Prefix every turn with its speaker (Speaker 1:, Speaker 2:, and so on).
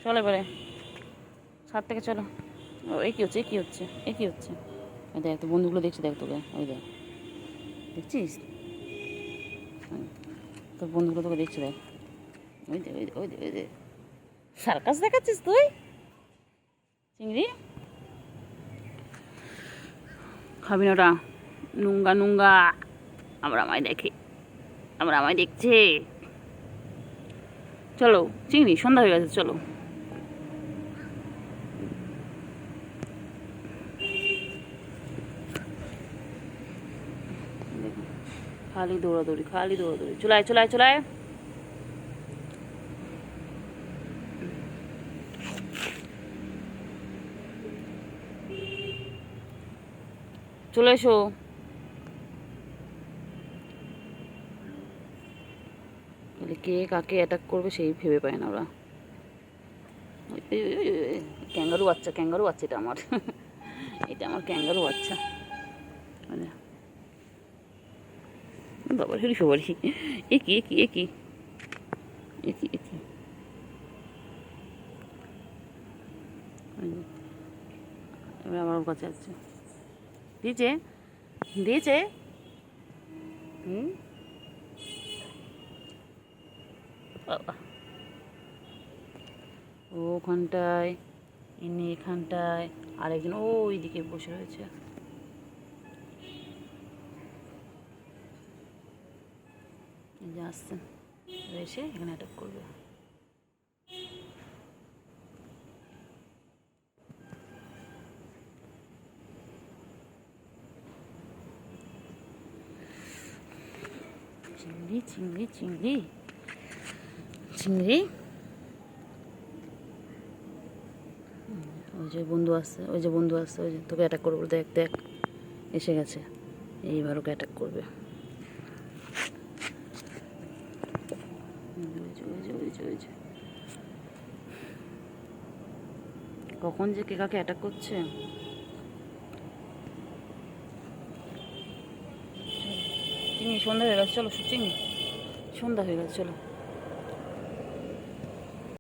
Speaker 1: চলো এবারে ছাদ থেকে চলো। ও এ কী হচ্ছে, এ কী হচ্ছে, এ কী হচ্ছে? ওই দেখ তো বন্ধুগুলো দেখছি, দেখ তোকে, ওই দেখ দেখছিস তোর বন্ধুগুলো তোকে দেখছি, দেখ ওই দে ওই দে ওই দে ওই দে সার্কাস দেখাচ্ছিস তুই চিংড়ি? খাবি না ওটা, নুঙ্গা নুঙ্গা। আমরা আমায় দেখে, আমরা আমায় দেখছে। চলো চিংড়ি, সন্ধ্যা হয়ে গেছে, চলো। খালি দৌড়াদৌড়ি, খালি দৌড়াদৌড়ি, চলায় চলায় চলায়। চলে এসো। কে কাকে অ্যাটাক করবে সেই ভেবে পায় না ওরা। ক্যাঙ্গারু বাচ্চা, ক্যাঙ্গারু বাচ্চা, এটা আমার এটা আমার ক্যাঙ্গারু বাচ্চা। মানে বাবার হেরি সবারই একই একই একই একই একই। এবার আমার ওর কাছে আছে, দিয়েছে দিয়েছে। হুম, বাবা ও ওখানটায়, ইনি এখানটায়, আরেকজন ওই দিকে বসে রয়েছে। এই যে আসছে, এসে এখানে অ্যাটাক করবে। চিংড়ি চিংড়ি চিংড়ি চিংড়ি। ওই যে বন্ধু আসছে, ওই যে বন্ধু আসছে, ওই যে তোকে অ্যাটাক করবে, দেখ দেখ এসে গেছে, এইবার ওকে অ্যাটাক করবে। কখন যে কে কাকে অ্যাটাক করছে। চিনি সন্ধ্যা হয়ে গেছে, চলো চিনি সন্ধ্যা হয়ে গেছে, চলো।